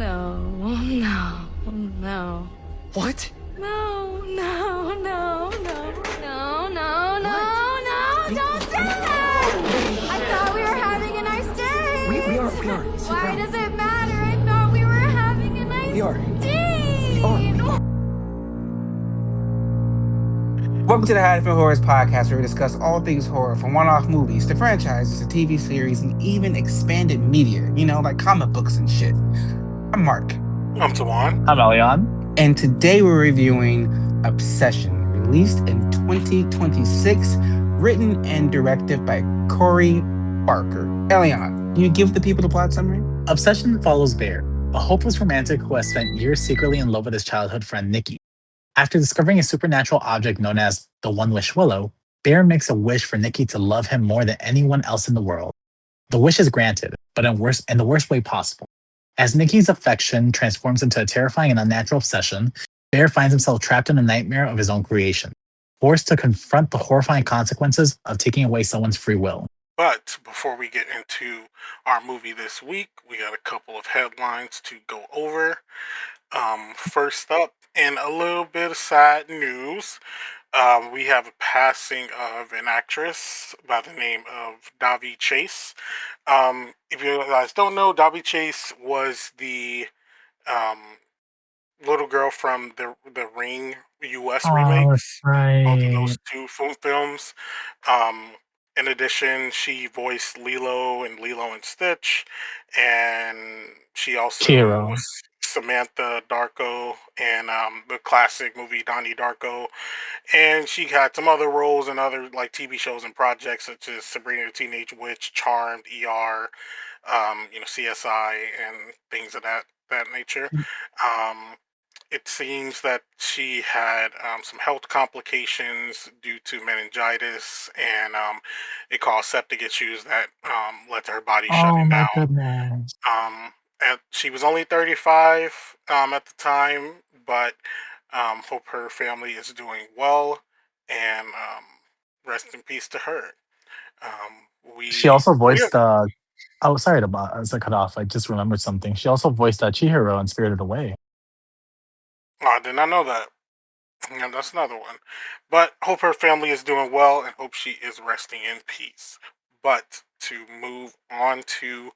No, no, no. What? No, no, no, no, no, no, no, no, don't do that! I thought we were having a nice day! We are. Sit Why down. does it matter? I thought we were having a nice We are. day! We are. Welcome to the High Different Horrors podcast, where we discuss all things horror, from one-off movies to franchises to TV series and even expanded media, like comic books and shit. I'm Mark. I'm Tawan. I'm Elion. And today we're reviewing Obsession, released in 2026, written and directed by Corey Barker. Elion, can you give the people the plot summary? Obsession follows Bear, a hopeless romantic who has spent years secretly in love with his childhood friend Nikki. After discovering a supernatural object known as the One Wish Willow, Bear makes a wish for Nikki to love him more than anyone else in the world. The wish is granted, but in the worst way possible. As Nikki's affection transforms into a terrifying and unnatural obsession, Bear finds himself trapped in a nightmare of his own creation, forced to confront the horrifying consequences of taking away someone's free will. But before we get into our movie this week, we got a couple of headlines to go over. First up, and a little bit of sad news, we have a passing of an actress by the name of Davi Chase. If you guys don't know, Davi Chase was the um, little girl from the Ring US remakes, both of those two films. Um, in addition, she voiced Lilo in Lilo and Stitch, and she also Chihiro. was Samantha Darko in the classic movie Donnie Darko, and she had some other roles in other like TV shows and projects such as Sabrina the Teenage Witch, Charmed, ER, CSI, and things of that nature. Um, it seems that she had some health complications due to meningitis, and it caused septic issues that led to her body Oh shutting my down. goodness. She was only 35 at the time, but hope her family is doing well, and rest in peace to her. She also We voiced oh, sorry to as I cut off. I just remembered something. She also voiced Chihiro in Spirited Away. I did not know that. Yeah, that's another one. But hope her family is doing well and hope she is resting in peace. But to move on to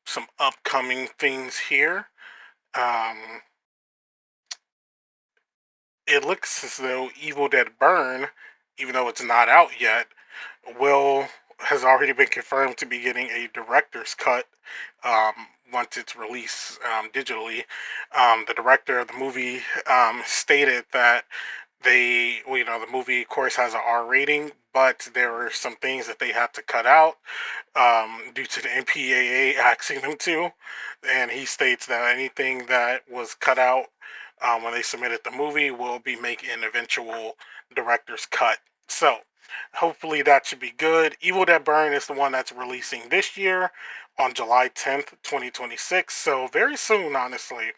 some upcoming things here, um, it looks as though Evil Dead Burn, even though it's not out yet, has already been confirmed to be getting a director's cut um, once it's released digitally. The director of the movie stated that the movie, of course, has an R rating, but there were some things that they had to cut out due to the MPAA asking them to. And he states that anything that was cut out when they submitted the movie will be making an eventual director's cut. So, hopefully that should be good. Evil Dead Burn is the one that's releasing this year on July 10th, 2026. So, very soon, honestly.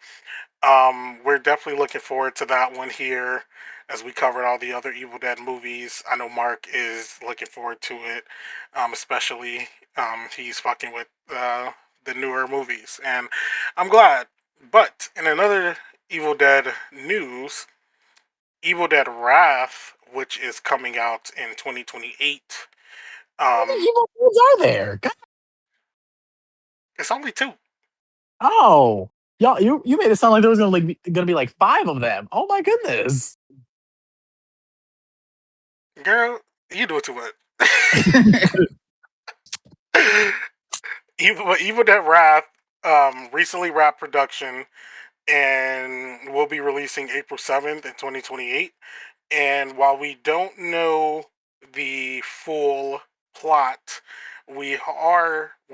We're definitely looking forward to that one here as we covered all the other Evil Dead movies. I know Mark is looking forward to it, especially he's fucking with the newer movies, and I'm glad. But in another Evil Dead news, Evil Dead Wrath, which is coming out in 2028. How many Um, evil kids are there? God. it's only two. Oh, y'all, you made it sound like there was gonna be like 5 of them. Oh my goodness. Girl, you do it too much. Evil Dead Wrath recently wrapped production and will be releasing April 7th in 2028. And while we don't know the full plot, we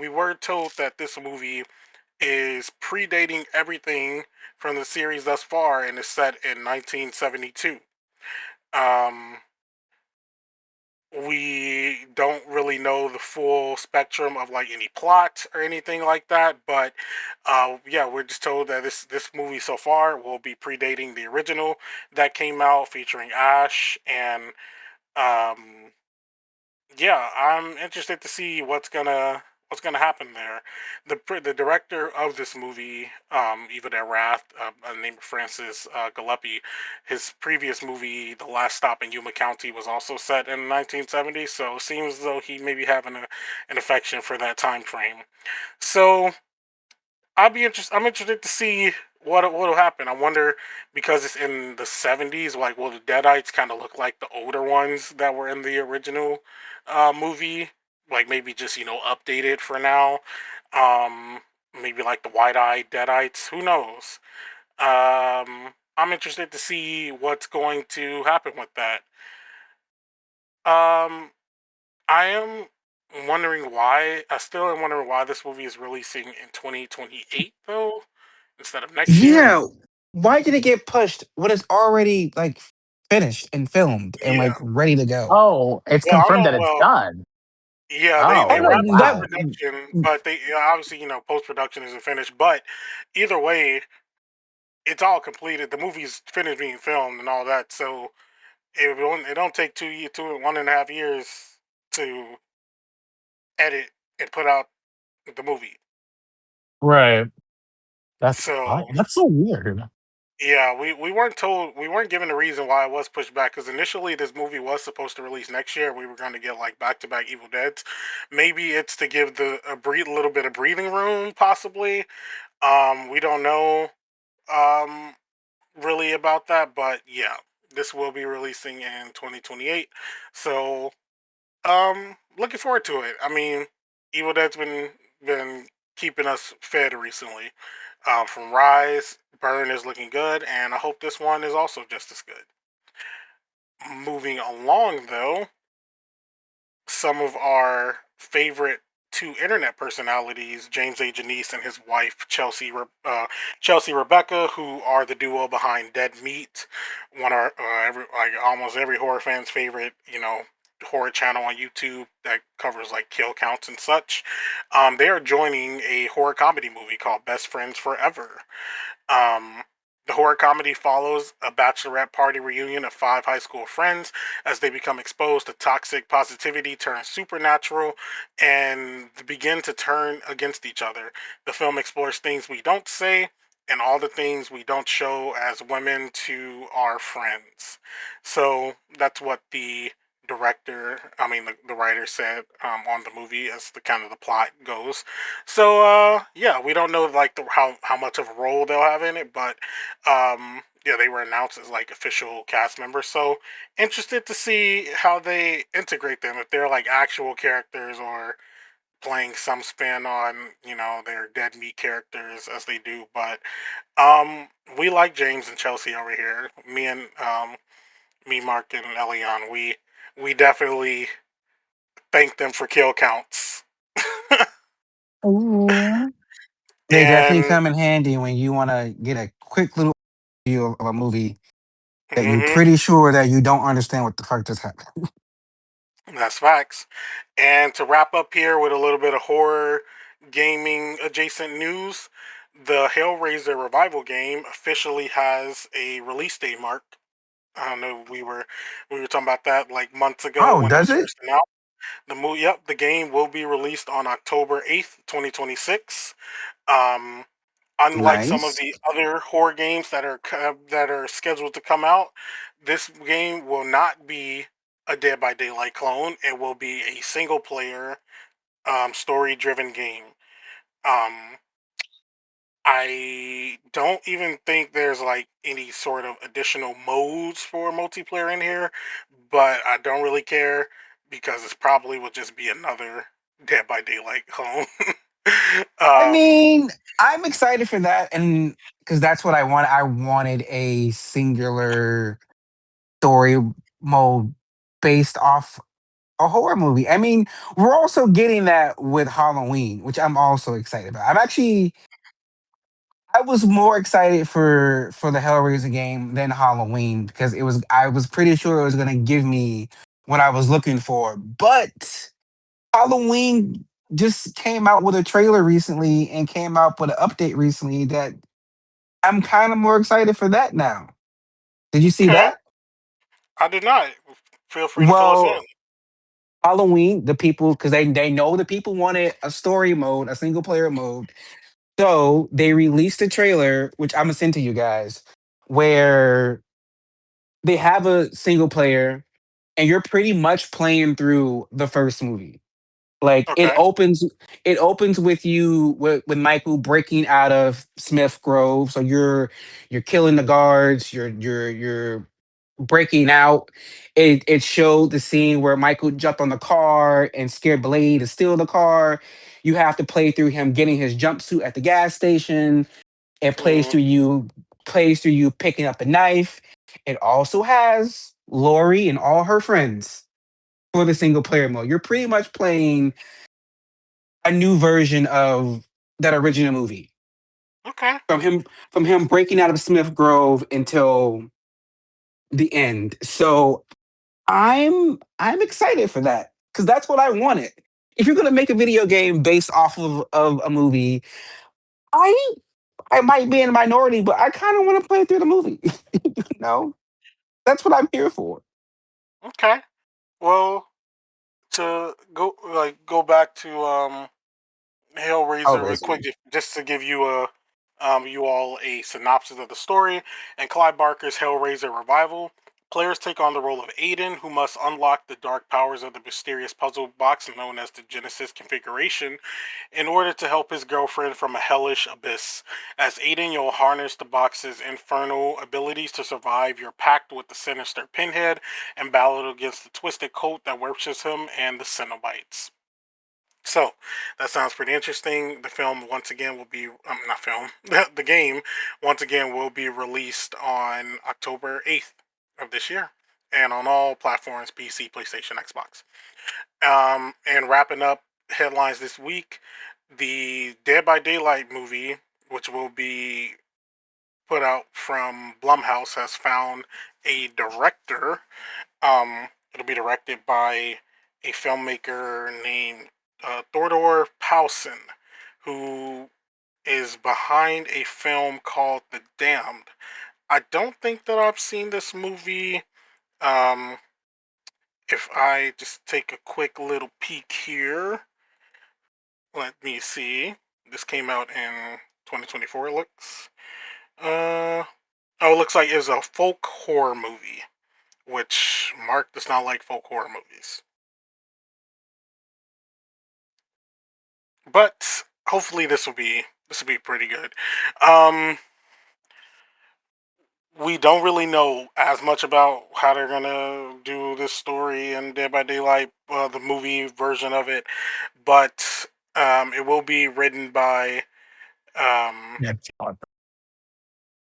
were told that this movie is predating everything from the series thus far and is set in 1972. Um, we don't really know the full spectrum of like any plot or anything like that, but yeah, we're just told that this movie so far will be predating the original that came out featuring Ash, and um yeah, I'm interested to see what's gonna what's gonna happen there. The director of this movie, Evil Dead Wrath, named Francis Gillespie, his previous movie, The Last Stop in Yuma County, was also set in the 1970s. So it seems as though he may be having an affection for that time frame. So I'm interested to see what'll happen. I wonder, because it's in the 70s. Like, will the Deadites kind of look like the older ones that were in the original movie? Like, maybe just updated for now. Um, Maybe like the wide-eyed Deadites. Who knows? I'm interested to see what's going to happen with that. Um, I am wondering why. I still am wondering why this movie is releasing in 2028 though, instead of next year. Yeah. Why did it get pushed when it's already like finished and filmed and Yeah. like ready to go? Oh, it's Well, I don't confirmed know. that it's Well, done. yeah, Oh they Oh, wrapped no, post wow. production, but they obviously post production isn't finished. But either way, it's all completed. The movie's finished being filmed and all that. So it don't take 1.5 years to edit and put out the movie. Right. So That's so weird. yeah, we weren't told, we weren't given a reason why it was pushed back, because initially this movie was supposed to release next year. We were going to get like back to back Evil Deads. Maybe it's to give a little bit of breathing room, possibly. We don't know um really about that, but yeah, this will be releasing in 2028. So looking forward to it. I mean, Evil Dead's been keeping us fed recently. From Rise, Burn is looking good, and I hope this one is also just as good. Moving along, though, some of our favorite two internet personalities, James A. Janice and his wife Chelsea Rebecca, who are the duo behind Dead Meat, one of almost every horror fan's favorite, horror channel on YouTube that covers like kill counts and such. They are joining a horror comedy movie called Best Friends Forever. Um, the horror comedy follows a bachelorette party reunion of five high school friends as they become exposed to toxic positivity, turn supernatural, and begin to turn against each other. The film explores things we don't say and all the things we don't show as women to our friends. So that's what the writer said on the movie as the kind of the plot goes. So yeah, we don't know like how much of a role they'll have in it, but yeah, they were announced as like official cast members. So interested to see how they integrate them, if they're like actual characters or playing some spin on their dead meat characters as they do. But we like James and Chelsea over here. Me, Mark, and Elion. We definitely thank them for kill counts. Ooh. They definitely And come in handy when you want to get a quick little view of a movie that you're mhm, pretty sure that you don't understand what the fuck just happened. that's facts. And to wrap up here with a little bit of horror gaming adjacent news, the Hellraiser revival game officially has a release date mark. I don't know. We were talking about that like months ago Oh, when it does was it? first announced. Yep, the game will be released on October 8th, 2026. Um, Unlike some of Nice. the other horror games that are scheduled to come out, this game will not be a Dead by Daylight clone. It will be a single player, story driven game. Um, I don't even think there's like any sort of additional modes for multiplayer in here, but I don't really care because it's probably will just be another Dead by Daylight clone. I um, mean, I'm excited for that, and because that's what I want. I wanted a singular story mode based off a horror movie. I mean, we're also getting that with Halloween, which I'm also excited about. I was more excited for the Hellraiser game than Halloween because I was pretty sure it was gonna give me what I was looking for. But Halloween just came out with a trailer recently and came out with an update recently that I'm kind of more excited for that now. Did you see okay, that? I did not. Feel free to fill us Well, in. Halloween, the people, because they know the people wanted a story mode, a single player mode. So they released a trailer, which I'm gonna send to you guys, where they have a single player and you're pretty much playing through the first movie. Like Okay. it opens with you with Michael breaking out of Smith Grove. So you're killing the guards, you're breaking out. It showed the scene where Michael jumped on the car and scared Blade to steal the car. You have to play through him getting his jumpsuit at the gas station. It Mm, plays through you picking up the knife. It also has Lori and all her friends for the single player mode. You're pretty much playing a new version of that original movie. okay. From him breaking out of Smith Grove until the end. So I'm excited for that because that's what I wanted. If you're gonna make a video game based off of a movie, I I might be in the minority, but I kind of want to play through the movie. No, that's what I'm here for. Okay. Well, to go back to Oh, Hellraiser real quick, Razor. just to give you you all a synopsis of the story. And Clive Barker's Hellraiser revival, players take on the role of Aiden, who must unlock the dark powers of the mysterious puzzle box known as the Genesis configuration in order to help his girlfriend from a hellish abyss. As Aiden, you'll harness the box's infernal abilities to survive your pact with the sinister Pinhead and battle against the twisted cult that worships him and the Cenobites. So that sounds pretty interesting. The film once again will be not film. The game once again will be released on October 8th of this year, and on all platforms: PC, PlayStation, Xbox. And wrapping up headlines this week, the Dead by Daylight movie, which will be put out from Blumhouse, has found a director. It'll be directed by a filmmaker named Thordor Paulson, who is behind a film called The Damned. I don't think that I've seen this movie. Um, if I just take a quick little peek here, let me see. This came out in 2024. It looks. Uh, oh, it looks like it's a folk horror movie, which Mark does not like folk horror movies. But hopefully this will be pretty good. Um, we don't really know as much about how they're gonna do this story in Dead by Daylight, the movie version of it, but it will be written by um, Yeah.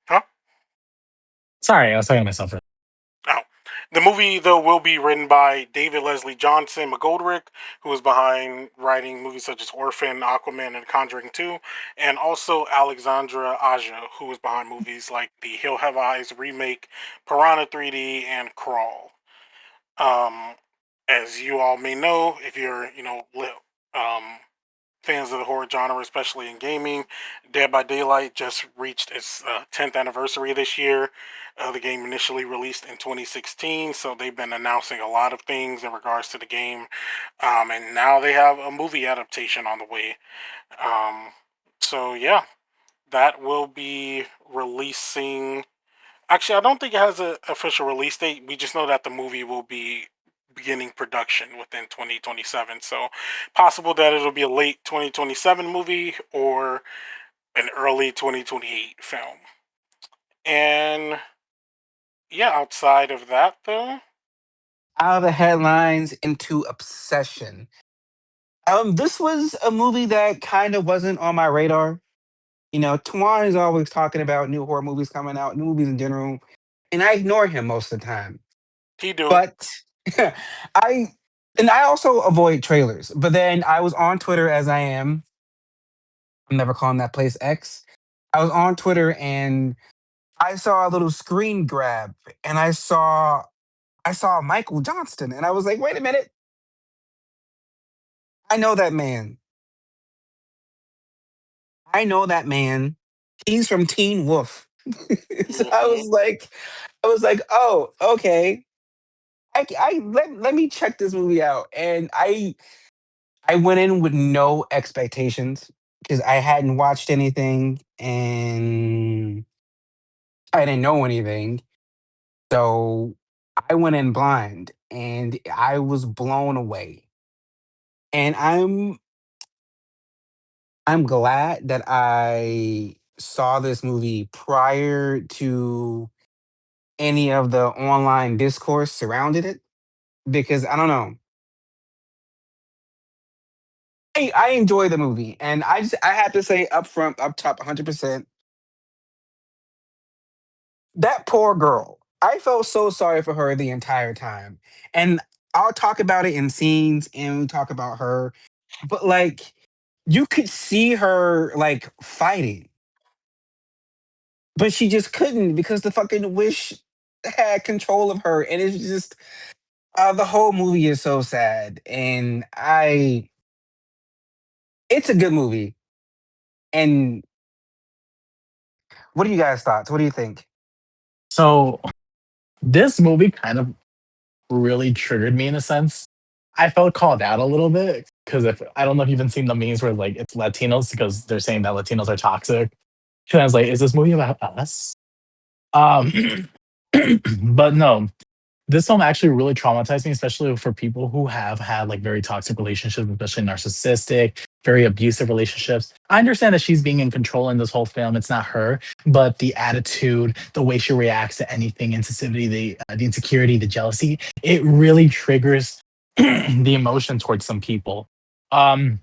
huh? Sorry, I was talking to myself. Oh. The movie, though, will be written by David Leslie Johnson McGoldrick, who is behind writing movies such as Orphan, Aquaman, and Conjuring 2, and also Alexandra Aja, who is behind movies like the Hill Have Eyes remake, Piranha 3D, and Crawl. Um, as you all may know, if you're, fans of the horror genre, especially in gaming, Dead by Daylight just reached its 10th anniversary this year. The game initially released in 2016, so they've been announcing a lot of things in regards to the game. And now they have a movie adaptation on the way. Um, so, yeah, that will be releasing. Actually, I don't think it has an official release date. We just know that the movie will be beginning production within 2027. So, possible that it'll be a late 2027 movie or an early 2028 film. And yeah, outside of that, though, Out of the headlines into obsession. This was a movie that kind of wasn't on my radar. Tuan is always talking about new horror movies coming out, new movies in general, and I ignore him most of the time. he do. But I I also avoid trailers. But then I was on Twitter as I am. I'm never calling that place X. I was on Twitter and I saw a little screen grab and I saw Michael Johnston and I was like, wait a minute, I know that man. I know that man. He's from Teen Wolf. So I Hmm. was like, oh, okay. let me check this movie out, and I went in with no expectations because I hadn't watched anything and I didn't know anything. So I went in blind and I was blown away. And I'm glad that I saw this movie prior to any of the online discourse surrounded it because I don't know. I enjoy the movie and I have to say up front, up top 100%, that poor girl. I felt so sorry for her the entire time. And I'll talk about it in scenes and we talk about her, but like you could see her like fighting, but she just couldn't because the fucking wish had control of her. And it's just the whole movie is so sad. And it's a good movie. And what do you guys thoughts? What do you think? So this movie kind of really triggered me in a sense. I felt called out a little bit because if I don't know if you've even seen the memes where like it's Latinos because they're saying that Latinos are toxic. And I was like, is this movie about us? Um, but no, this film actually really traumatized me, especially for people who have had like very toxic relationships, especially narcissistic, very abusive relationships. I understand that she's being in control in this whole film. It's not her, but the attitude, the way she reacts to anything, insensitivity, the insecurity, the jealousy, it really triggers the emotion towards some people. Um,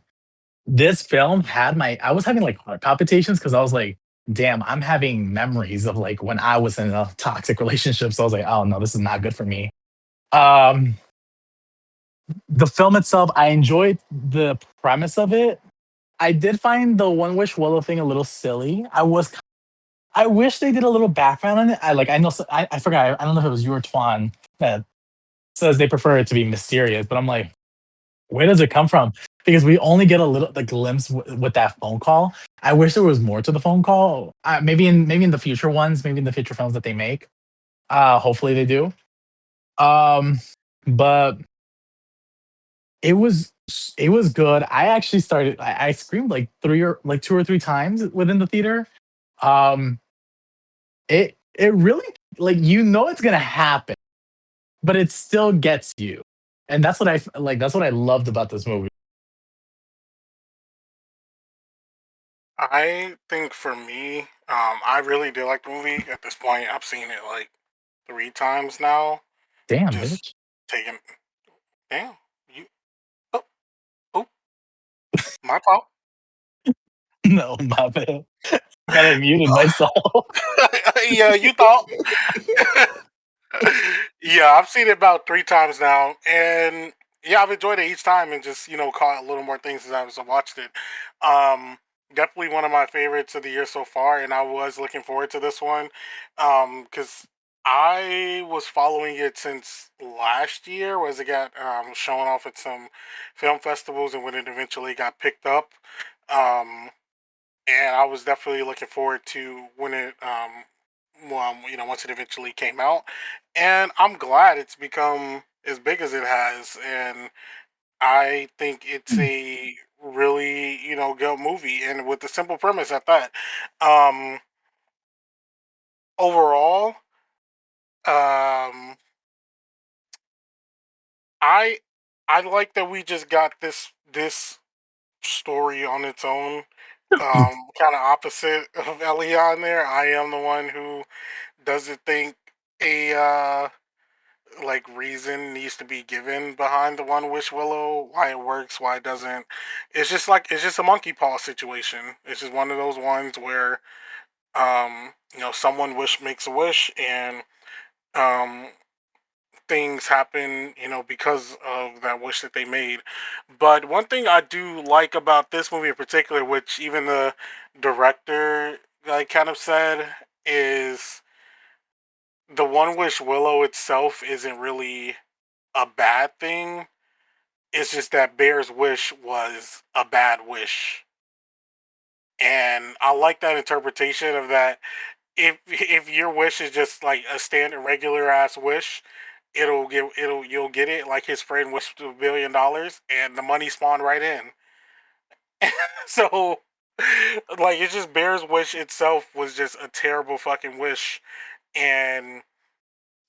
this film had I was having like heart palpitations because I was like, damn, I'm having memories of like when I was in a toxic relationship. So I was like, oh no, this is not good for me. Um, the film itself, I enjoyed the premise of it. I did find the One Wish Willow thing a little silly. I wish they did a little background on it. I know I forgot. I don't know if it was you or Twan that says they prefer it to be mysterious, but I'm like, where does it come from? Because we only get a little the glimpse with that phone call. I wish there was more to the phone call. Maybe in the future ones, maybe in the future films that they make. Hopefully they do. Um, but it was good. I actually started. I screamed like two or three times within the theater. Um, it really like it's gonna happen, but it still gets you, and that's what I like. That's what I loved about this movie. I think for me, I really did like the movie. At this point, I've seen it like 3 times now. Damn, Just bitch. taking, damn, you, oh, oh, my fault. No, my bad. I got muted myself. Yeah, you thought. Yeah, I've seen it about 3 times now, and yeah, I've enjoyed it each time, and just caught a little more things as I watched it. Um, Definitely one of my favorites of the year so far, and I was looking forward to this one, because I was following it since last year, was it got shown off at some film festivals, and when it eventually got picked up. Um, and I was definitely looking forward to when it once it eventually came out, and I'm glad it's become as big as it has, and I think it's a really good movie, and with the simple premise at that. Um, Overall, um, I I like that we just got this story on its own. Kind of opposite of Elion there. I am the one who doesn't think a like reason needs to be given behind the One Wish Willow, why it works, why it doesn't. It's just a monkey paw situation. It's just one of those ones where someone wish makes a wish, and um things happen, because of that wish that they made. But one thing I do like about this movie in particular, which even the director like kind of said, is the One Wish Willow itself isn't really a bad thing. It's just that Bear's wish was a bad wish. And I like that interpretation of that. If your wish is just like a standard regular ass wish, you'll get it like his friend wished $1 billion, and the money spawned right in. So, like, it's just Bear's wish itself was just a terrible fucking wish, and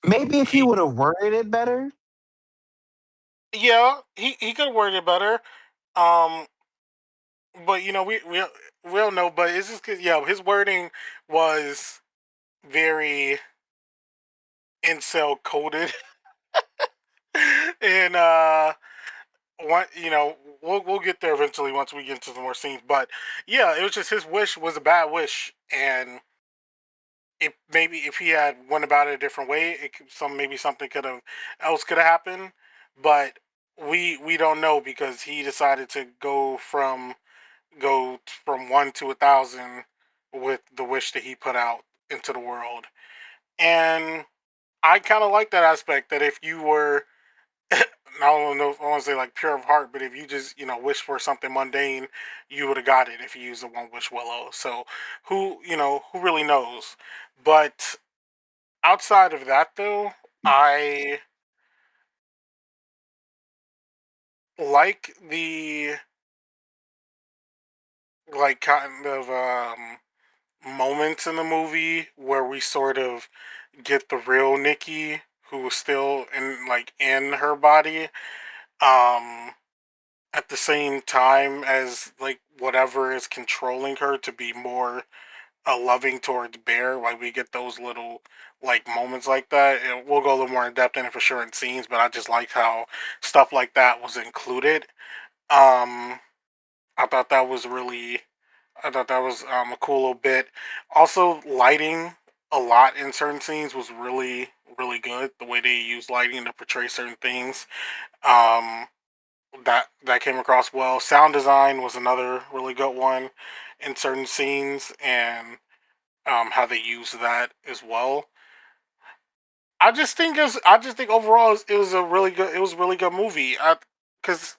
Maybe if he he, would have worded it better. yeah, he could have worded it better. Um, but we don't know. But it's just because his wording was very incel coded, and one we'll get there eventually once we get into some more scenes. But yeah, it was just his wish was a bad wish, and if maybe if he had went about it a different way, maybe something could have happened, but we don't know because he decided to go from 1 to 1,000 with the wish that he put out into the world, and I kind of like that aspect that if you were I don't know if I want to say like pure of heart, but if you just wish for something mundane, you would have got it if you used the one wish willow. So who really knows? But outside of that, though, I like the kind of moments in the movie where we sort of get the real Nikki who is still in her body. Um, at the same time as like whatever is controlling her to be more loving towards Bear. Like we get those little like moments like that, and we'll go a little more in depth in it for sure in scenes. But I just like how stuff like that was included. Um, I thought that was really, I thought that was a cool little bit. Also, lighting a lot in certain scenes was really good. The way they use lighting to portray certain things. Um, that came across well. Sound design was another really good one in certain scenes, and how they use that as well. I just think overall it was a really good movie. Because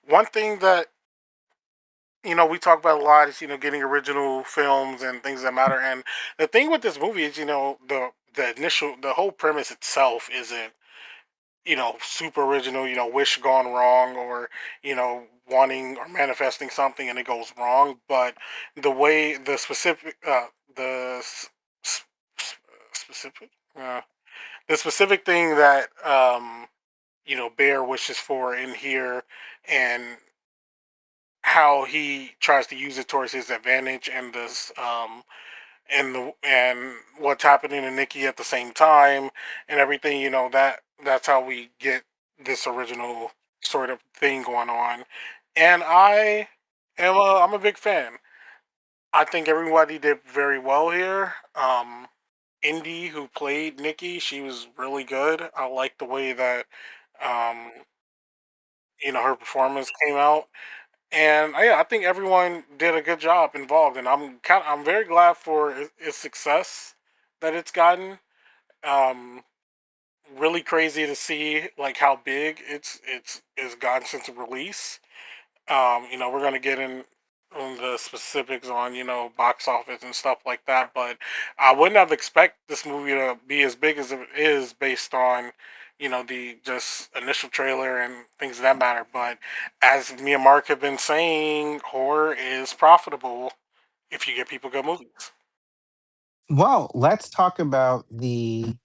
one thing that we talk about a lot is getting original films and things that matter. And the thing with this movie is the whole premise itself isn't super original, wish gone wrong or, wanting or manifesting something and it goes wrong. But the way the s- s- specific, the specific thing that, Bear wishes for in here and how he tries to use it towards his advantage and and what's happening to Nikki at the same time and everything. That's how we get this original sort of thing going on. And I'm a big fan. I think everybody did very well here. Indy, who played Nikki, she was really good. I like the way that um, her performance came out. And yeah, I think everyone did a good job involved, and I'm very glad for its success that it's gotten. Um, really crazy to see like how big it's gotten since the release. We're gonna get in on the specifics on box office and stuff like that, but I wouldn't have expected this movie to be as big as it is based on the just initial trailer and things of that matter. But as me and Mark have been saying, horror is profitable if you get people good movies. Well, let's talk about the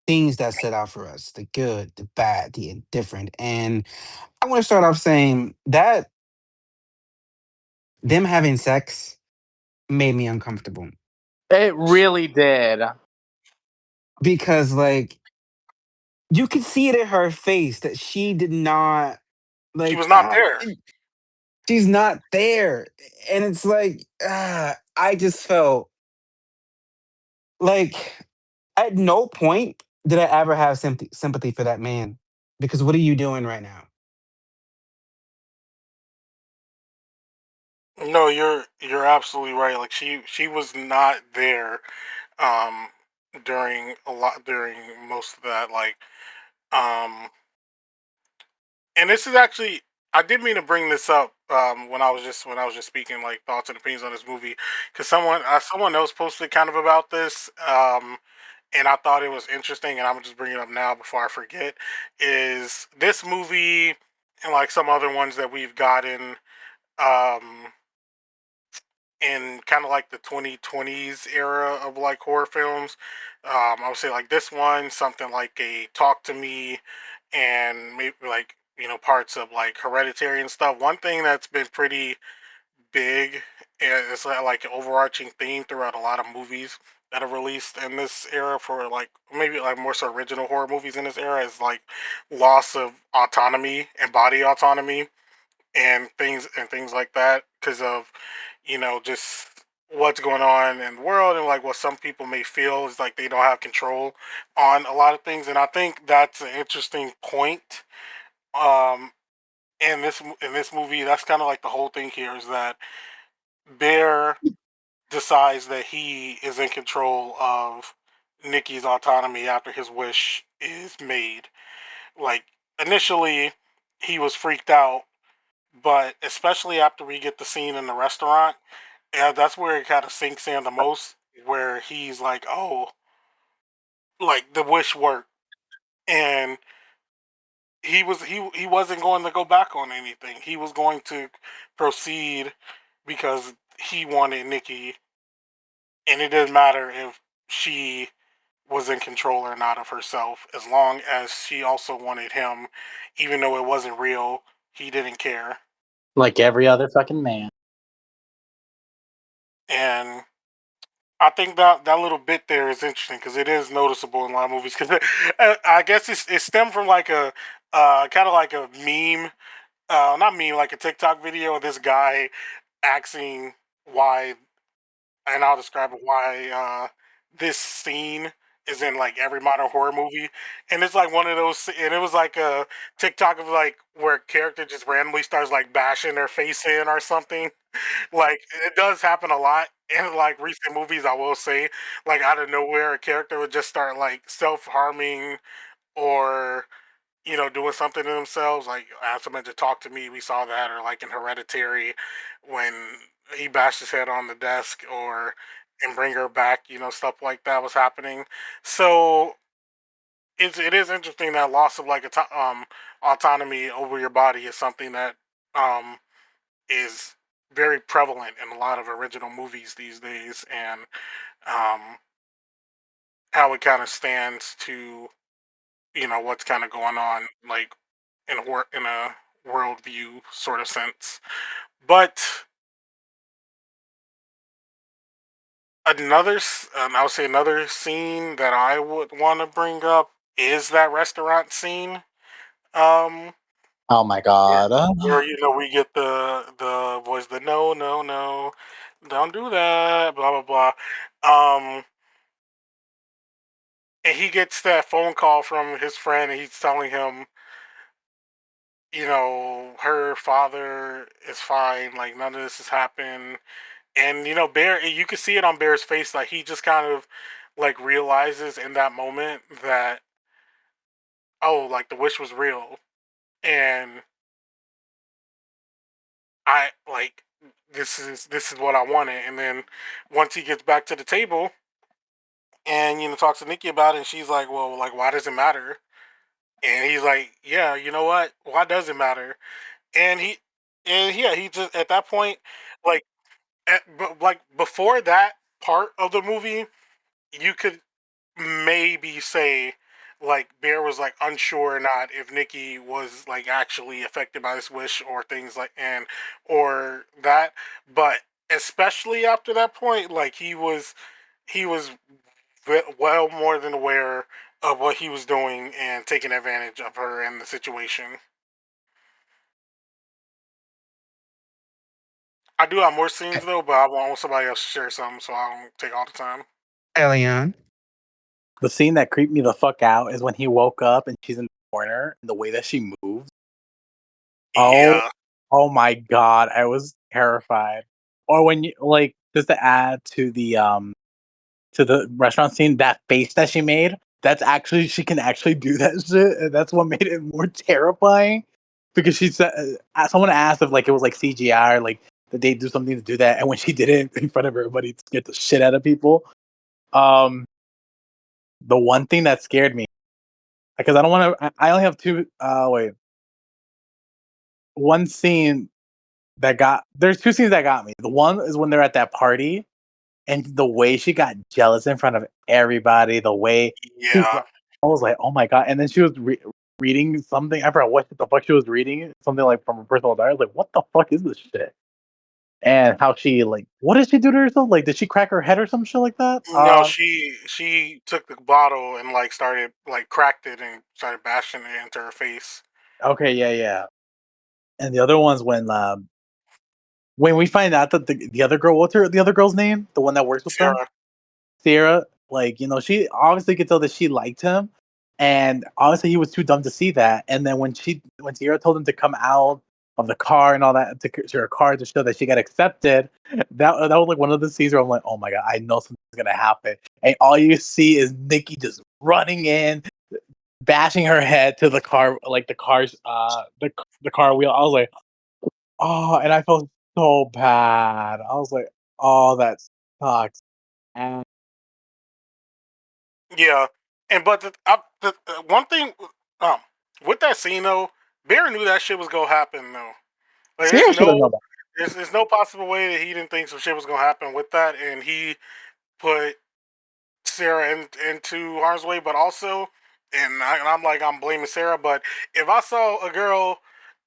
things that set out for us, the good, the bad, the indifferent. And I want to start off saying that them having sex made me uncomfortable It really did. because, like, you could see it in her face that she did not, She like, was not there. she's not there. And it's like, I just felt like at no point did I ever have sympathy for that man because what are you doing right now? No, you're absolutely right. Like she was not there um during most of that um and this is actually I did mean to bring this up when I was just speaking like thoughts and opinions on this movie because someone else posted kind of about this and I thought it was interesting, and I'm just bringing it up now before I forget, is this movie and like some other ones that we've gotten um, in kind of like the 2020s era of like horror films. I would say like this one, something like a Talk to Me, and maybe like parts of like Hereditary and stuff. One thing that's been pretty big, and it's like an overarching theme throughout a lot of movies that are released in this era for like maybe like more so original horror movies in this era is like loss of autonomy and body autonomy and things like that because of just what's going on in the world and like what some people may feel is like they don't have control on a lot of things, and I think that's an interesting point um in this movie. That's kind of like the whole thing here is that Bear decides that he is in control of Nikki's autonomy after his wish is made. Like initially he was freaked out, but especially after we get the scene in the restaurant, yeah, that's where it kind of sinks in the most, where he's like, "Oh, like the wish worked," and he wasn't going to go back on anything. He was going to proceed because he wanted Nikki, and it didn't matter if she was in control or not of herself, as long as she also wanted him, even though it wasn't real. He didn't care, Like every other fucking man. and I think that that little bit there is interesting because it is noticeable in a lot of movies. Because I guess it stemmed from like a kind of like a meme, not meme, like a TikTok video of this guy asking why, and I'll describe it why this scene is in like every modern horror movie, and it's like one of those, and it was like a TikTok of like where a character just randomly starts like bashing their face in or something. Like it does happen a lot in like recent movies. I will say, like out of nowhere, a character would just start like self harming or doing something to themselves. Like as I mentioned, Talk to Me, we saw that, or like in Hereditary, when he bashed his head on the desk, or and Bring Her Back, stuff like that was happening. So it is interesting that loss of like autonomy over your body is something that um is very prevalent in a lot of original movies these days, and um, how it kind of stands to what's kind of going on, like in a worldview sort of sense. But I would say another scene that I would want to bring up is that restaurant scene. Um, Oh my where, god. where we get the voice, the no, no, no, don't do that, blah blah blah. And he gets that phone call from his friend, and he's telling him, her father is fine, like none of this has happened. And Bear, you can see it on Bear's face, like he just kind of like realizes in that moment that, oh, like the wish was real, and I like this is what I wanted. And then once he gets back to the table and talks to Nikki about it, and she's like, well, like why does it matter? And he's like, yeah, you know what? Why does it matter? And yeah, he just at that point, like, but like before that part of the movie, you could maybe say like Bear was like unsure or not if Nikki was like actually affected by this wish or things like or that, but especially after that point, like he was well more than aware of what he was doing and taking advantage of her and the situation. I do have more scenes though, but I want somebody else to share something, so I don't take all the time. Elian. The scene that creeped me the fuck out is when he woke up and she's in the corner and the way that she moves. Oh, Yeah, oh my god, I was terrified. Or when you like just to add to the restaurant scene, that face that she made, that's actually she can actually do that shit, and that's what made it more terrifying. Because she said, someone asked if like it was like CGI or like did they do something to do that, and when she did it in front of everybody, it scared the shit out of people. Um, the one thing that scared me because I don't want to. I only have two. Wait, one scene that got. There's two scenes that got me. The one is when they're at that party, and the way she got jealous in front of everybody. The way she, Yeah. I was like, oh my god. And then she was reading something. I forgot what the fuck she was reading. Something like from her personal diary. I was like, what the fuck is this shit? And how she like, what did she do to herself? Like, did she crack her head or some shit like that? No, she took the bottle and like started like cracked it and started bashing it into her face. Okay, yeah, yeah. And the other one's when we find out that the other girl, what's the other girl's name? The one that works with them? Sarah. Sierra. Like, she obviously could tell that she liked him. And obviously he was too dumb to see that. And then when Sierra told him to come out of the car and all that to her car to show that she got accepted, that was like one of the scenes where I'm like, oh my god, I know something's gonna happen. And all you see is Nikki just running in, bashing her head to the car, like the car wheel. I was like, oh, and I felt so bad. I was like, oh, that sucks. And Yeah, and but the one thing, um, with that scene though, Bear knew that shit was gonna happen though. Like, Sierra should have known that. there's no possible way that he didn't think some shit was gonna happen with that, and he put Sarah into harm's way. But also, I'm like, I'm blaming Sarah. But if I saw a girl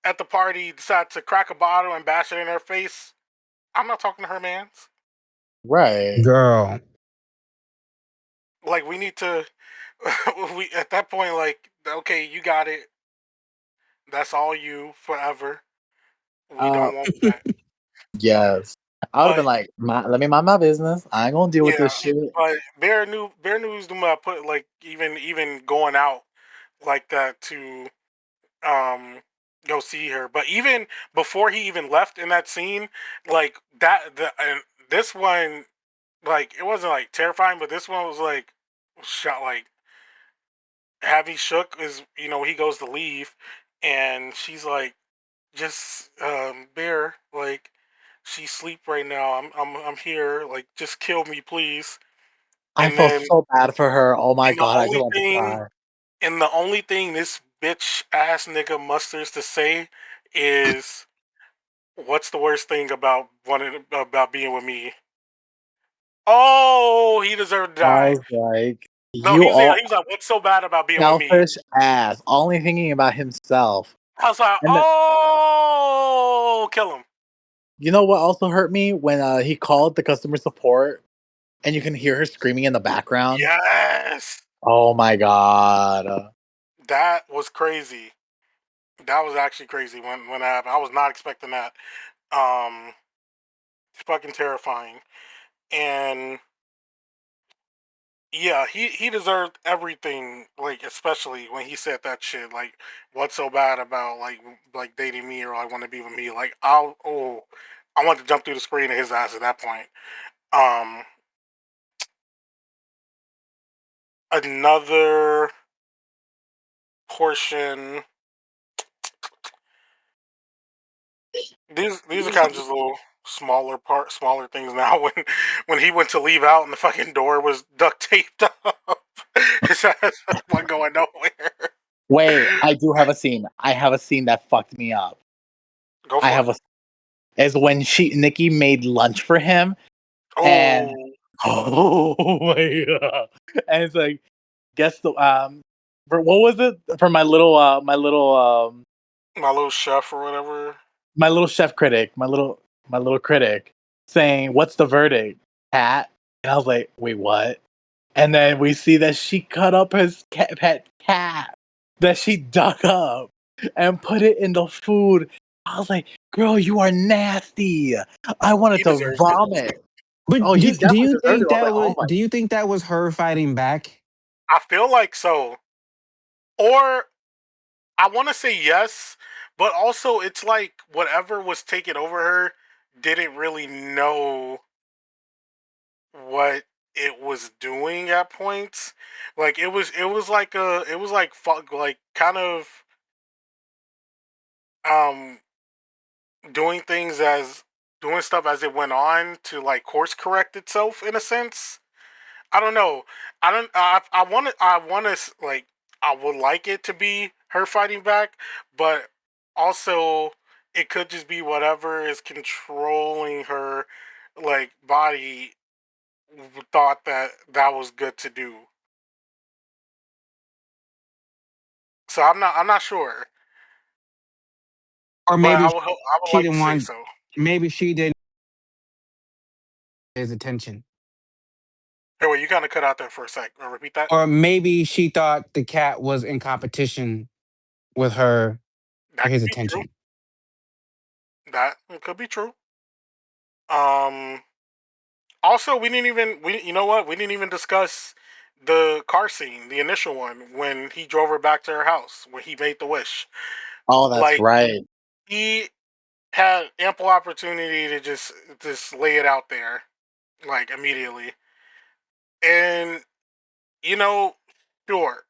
at the party decide to crack a bottle and bash it in her face, I'm not talking to her, man's. Right. Girl. Like, we need to, we at that point, like, okay, you got it. That's all you forever. We Uh, don't want that. yes. I would have been But like, let me mind my business. I ain't gonna deal with yeah, this shit. but Bear News do not put like even going out like that to um go see her. But even before he even left in that scene, like that the and this one, like, it wasn't like terrifying, but this one was like shot like Abby shook is, he goes to leave and she's like, just Bear, like, she's asleep right now. I'm here, like, just kill me, please. I And felt then so bad for her. Oh my and the god, I just only want to thing cry. and the only thing this bitch ass nigga musters to say is, what's the worst thing about being with me? Oh, he deserved to I die. was like, No, you he was like, what's so bad about being with me? selfish ass, only thinking about himself. I was like, And oh, kill him. you know what also hurt me when he called the customer support and you can hear her screaming in the background. Yes. Oh my god. That was crazy. That was actually crazy when that happened. I was not expecting that. Um, it's fucking terrifying. And yeah, he deserved everything. Like, especially when he said that shit. Like, what's so bad about like dating me or I want to be with me? Like, I want to jump through the screen at his ass at that point. Um, another portion. These are kind of just little smaller things now. When he went to leave out and the fucking door was duct taped up, his ass wasn't going nowhere. Wait, I do have a scene. I have a scene that fucked me up. Go I for have it. a is when Nikki made lunch for him and Oh, oh my god. And it's like guess the for what was it? For my little chef or whatever. my little chef critic, my little critic saying, "What's the verdict? Cat?" And I was like, "Wait, what?" And then we see that she cut up his pet cat that she dug up and put it in the food. I was like, "Girl, you are nasty." I wanted He to deserves it. vomit. But Oh, he do definitely you deserved it. think I was that like, "Oh was my." her fighting back? I feel like so, or I want to say yes, but also it's like whatever was taking over her didn't really know what it was doing at points. Like, it was like like kind of um doing things as doing stuff as it went on to like course correct itself in a sense. I don't know. I don't. I want to. I want to like. I would like it to be her fighting back, but also it could just be whatever is controlling her, like body, thought that that was good to do. So I'm not. I'm not sure, Or but maybe I would she like to didn't say want. so. Maybe she didn't his attention. Hey, wait, you kind of cut out there for a sec. Repeat that. Or maybe she thought the cat was in competition with her for That his could be true. attention. That could be true. Um. Also, we didn't even we you know what? We didn't even discuss the car scene, the initial one when he drove her back to her house when he made the wish. Oh, that's Like right. he had ample opportunity to just lay it out there like immediately. And you know, sure,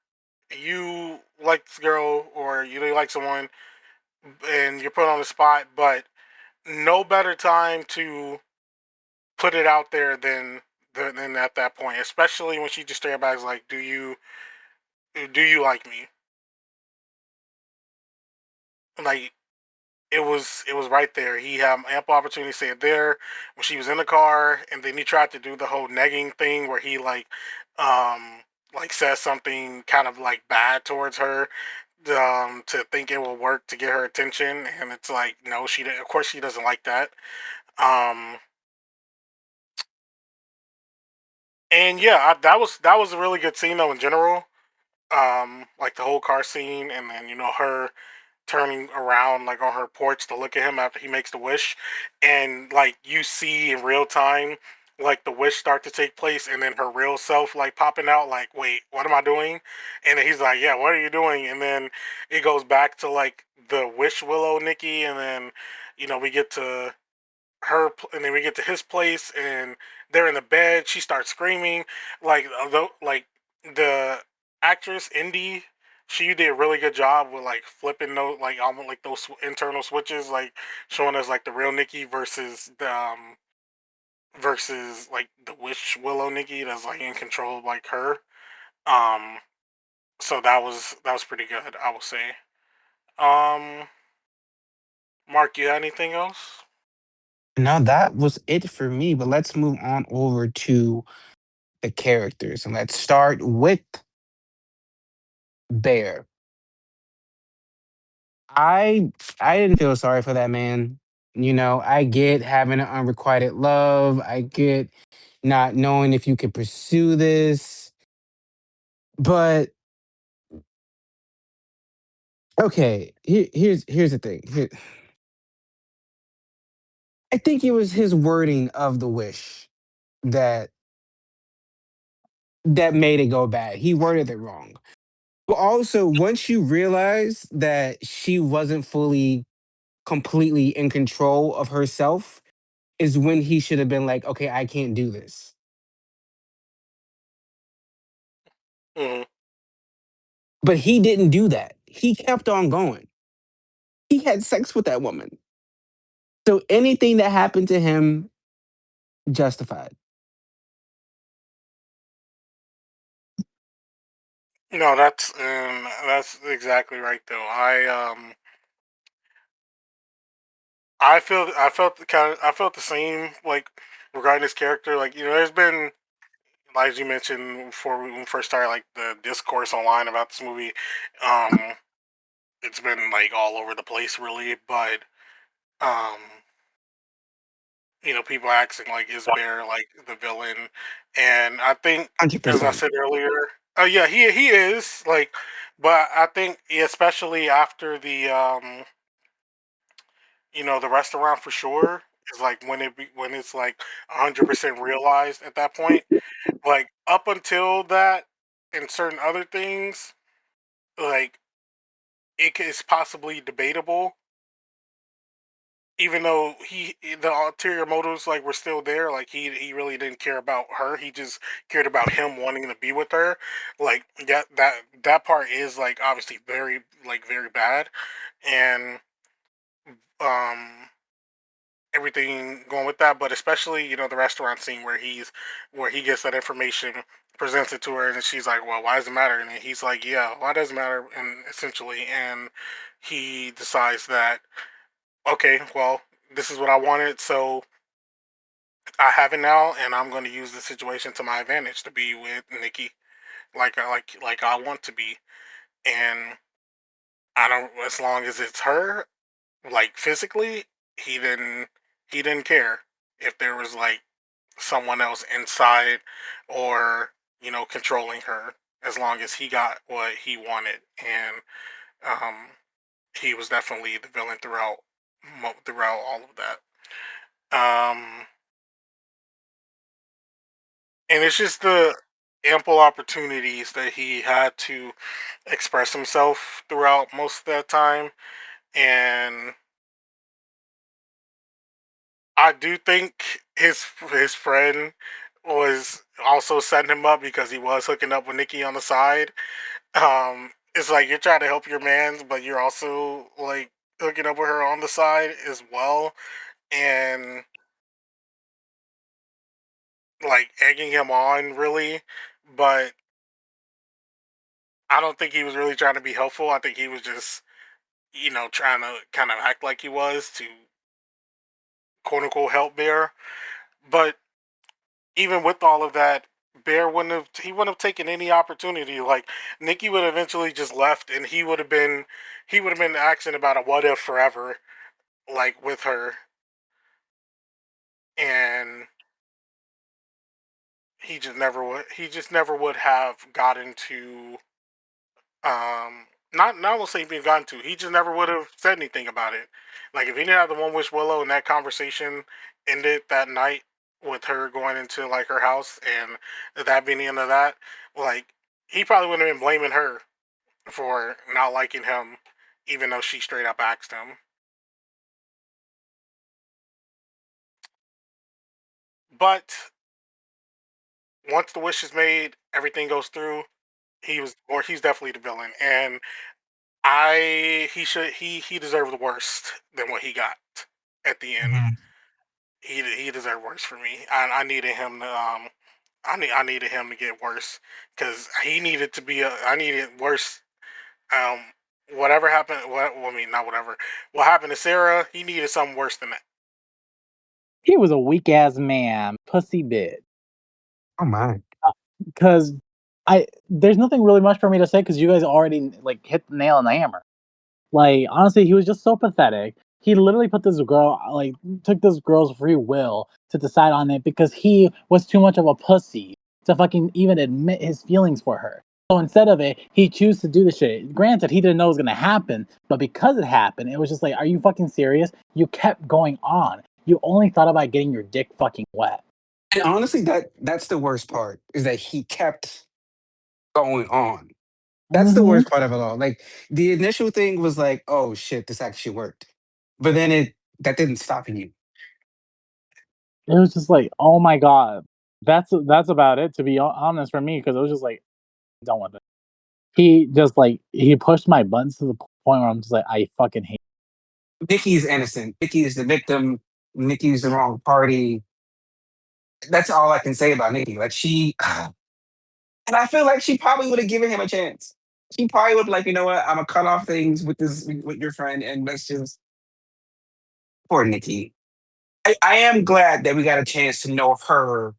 you like this girl or you really like someone and you're put on the spot, but no better time to put it out there than at that point, especially when she just straight back is like, do you like me?" Like it was right there. He had ample opportunity to say it there when she was in the car, and then he tried to do the whole negging thing where he like says something kind of like bad towards her to think it will work to get her attention, and it's like no, she didn't. Of course, she doesn't like that. Um, and yeah, that was a really good scene though in general. Like the whole car scene, and then her turning around like on her porch to look at him after he makes the wish, and like you see in real time like the wish start to take place, and then her real self like popping out like, wait, what am I doing? And then he's like, yeah, what are you doing? And then it goes back to like the wish Willow Nikki, and then we get to and then we get to his place, and they're in the bed. She starts screaming, like although like the actress Indy, she did a really good job with like flipping those like almost like those internal switches, like showing us like the real Nikki versus like the wish Willow Nikki that's like in control of like her. Um, so that was pretty good, I would say. Um, Mark, you got anything else? No, that was it for me. But let's move on over to the characters, and let's start with Bear. I I didn't feel sorry for that man. I get having an unrequited love. I get not knowing if you could pursue this. But okay, here's the thing. I think it was his wording of the wish that that made it go bad. He worded it wrong. But also, once you realize that she wasn't fully, completely in control of herself, is when he should have been like, okay, I can't do this. Hmm. But he didn't do that. He kept on going. He had sex with that woman. So anything that happened to him, justified. No, that's exactly right though. I felt the same like regarding this character. Like there's been like as you mentioned before when we first started like the discourse online about this movie. Um, it's been like all over the place really, but um, people asking like is Bear like the villain, and I think as I 100%. said earlier, yeah he is like, but I think especially after the restaurant for sure is like when it's like 100% realized at that point. Like up until that and certain other things, like is possibly debatable. Even though the ulterior motives like were still there, like he really didn't care about her. He just cared about him wanting to be with her. Like that part is like obviously very bad, and um everything going with that, but especially the restaurant scene where he gets that information, presents it to her, and she's like, "Well, why does it matter?" And he's like, "Yeah, why does it matter?" And essentially, and he decides that, okay, well, this is what I wanted, so I have it now, and I'm going to use the situation to my advantage to be with Nikki, like I want to be, and I don't, as long as it's her, like physically, he didn't he didn't care if there was like someone else inside or controlling her, as long as he got what he wanted, and um he was definitely the villain throughout all of that. um and it's just the ample opportunities that he had to express himself throughout most of that time, and I do think his friend was also setting him up because he was hooking up with Nikki on the side. It's like you're trying to help your man's, but you're also like hooking up with her on the side as well, and like egging him on really. But I don't think he was really trying to be helpful. I think he was just trying to kind of act like he was to quote unquote help Bear. But even with all of that, Bear wouldn't have taken any opportunity. Like Nikki would have eventually just left, and he would have been asking about a what if forever, like with her, and he just never would have gotten to not will say being gotten to. He just never would have said anything about it. Like if he didn't have the one wish Willow and that conversation ended that night with her going into like her house and that being the end of that, like he probably wouldn't have been blaming her for not liking him, even though she straight up asked him. But once the wish is made, everything goes through. He's definitely the villain, and he deserved the worst than what he got at the end. Mhm. He deserved worse for me. I needed him to I needed him to get worse because he needed to be I needed worse. Um, whatever happened, well, I mean, not whatever. What happened to Sarah? He needed something worse than that. He was a weak ass man, pussy bitch. Oh my. Because there's nothing really much for me to say because you guys already like hit the nail on the hammer. Like honestly, he was just so pathetic. He literally put this girl like took this girl's free will to decide on it because he was too much of a pussy to fucking even admit his feelings for her. So instead of it, he chose to do the shit. Granted, he didn't know it was gonna happen, but because it happened, it was just like, are you fucking serious? You kept going on. You only thought about getting your dick fucking wet. And honestly, that's the worst part is that he kept going on. That's the Hmm. worst part of it all. Like the initial thing was like, oh shit, this actually worked. But then it that didn't stop you. It was just like, oh my god, that's about it. To be honest, for me, because it was just like done with it. He just like he pushed my buttons to the point where I'm just like, I fucking hate. Nikki's innocent. Nikki is the victim. Nikki's the wrong party. That's all I can say about Nikki. Like she and I feel like she probably would have given him a chance. She probably would be like, you know what, I'm gonna cut off things with this with your friend and let's just poor Nikki. I am glad that we got a chance to know her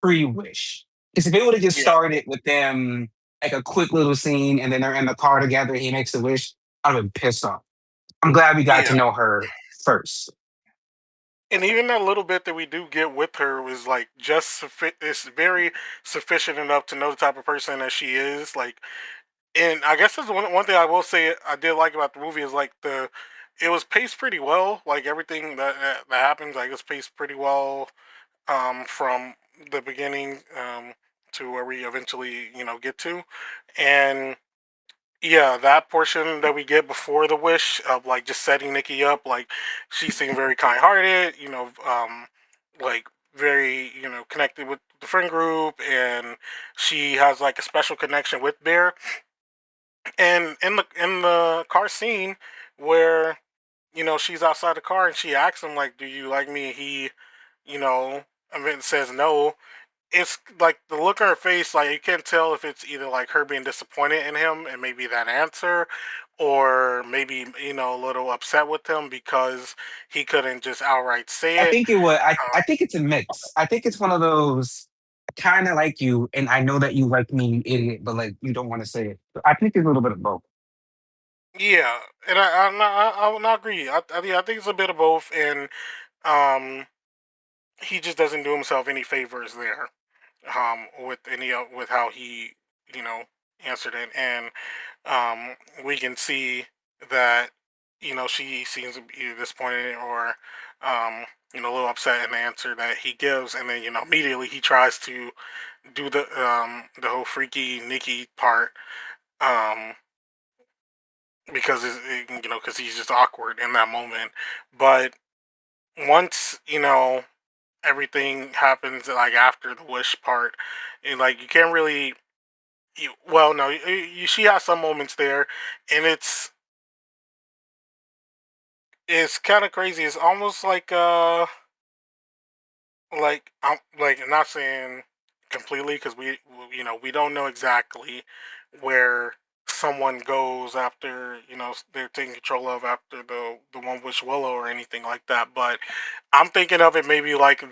pre-wish. Because if it would have just Yeah, started with them like a quick little scene and then they're in the car together, he makes the wish, I'd have been pissed off. I'm glad we got to yeah. know her first. And even that little bit that we do get with her was like it's very sufficient enough to know the type of person that she is. Like, and I guess that's one thing I will say I did like about the movie is like it was paced pretty well. Like everything that happens, like it's paced pretty well from the beginning to where we eventually get to, and yeah, that portion that we get before the wish of like just setting Nikki up, like she seemed very kind-hearted, like very connected with the friend group, and she has like a special connection with Bear. And in the car scene where she's outside the car and she asks him like, "Do you like me?" He, you know, and then says no. It's like the look on her face, like you can't tell if it's either like her being disappointed in him and maybe that answer, or maybe a little upset with him because he couldn't just outright I say it. think it would. Uh, I think it's a mix. I think it's one of those kind of like you, and I know that you like me, you idiot, but like you don't want to say it. I think it's a little bit of both. yeah, and I will not agree. I think it's a bit of both, and um, he just doesn't do himself any favors there. With with how he you know answered it, and we can see that she seems to be disappointed or a little upset in the answer that he gives, and then immediately he tries to do the whole freaky Nikki part um because because he's just awkward in that moment. But once everything happens like after the wish part, and like you can't really well, no, she has some moments there, and it's kind of crazy. It's almost like I'm not saying completely because we don't know exactly where someone goes after they're taking control of after the one wish willow or anything like that. But I'm thinking of it maybe like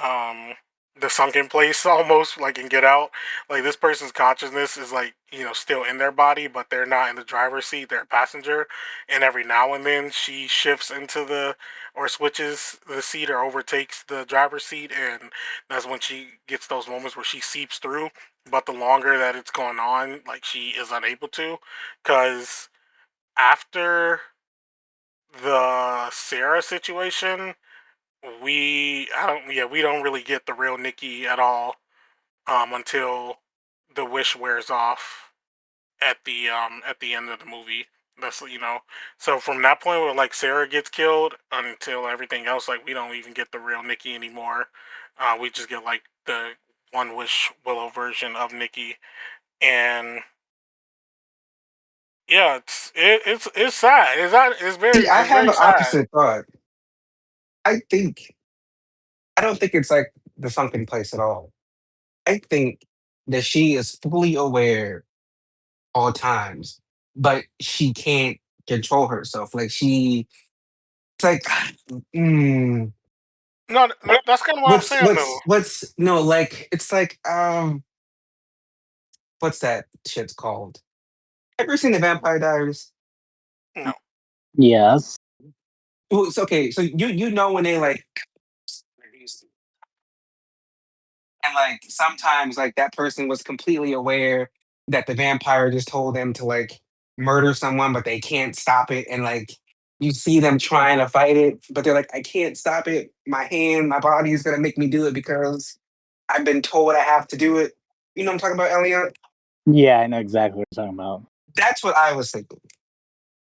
um the sunken place almost like in Get Out. Like this person's consciousness is like still in their body, but they're not in the driver's seat. They're a passenger, and every now and then she shifts into the or switches the seat or overtakes the driver's seat, and that's when she gets those moments where she seeps through. But the longer that it's going on, like she is unable to, because after the Sarah situation, we don't really get the real Nikki at all until the wish wears off at the end of the movie. That's so from that point where like Sarah gets killed until everything else, like we don't even get the real Nikki anymore. We just get like the one wish Willow version of Nikki, and yeah, it's sad. See, I It's have very an sad. opposite thought. I think I don't think it's like the sunken place at all. I think that she is fully aware all times, but she can't control herself. Like it's like, mm, No, that's kind of what I'm saying though. what's no, like it's like what's that shit's called? Have you ever seen the Vampire Diaries? No, Yes. Well, it's okay. So you know when they like and like sometimes like that person was completely aware that the vampire just told them to like murder someone, but they can't stop it, and like you see them trying to fight it, but they're like, I can't stop it. My body is gonna make me do it because I've been told I have to do it. You know what I'm talking about, Elliot? Yeah, I know exactly what you're talking about. That's what I was thinking.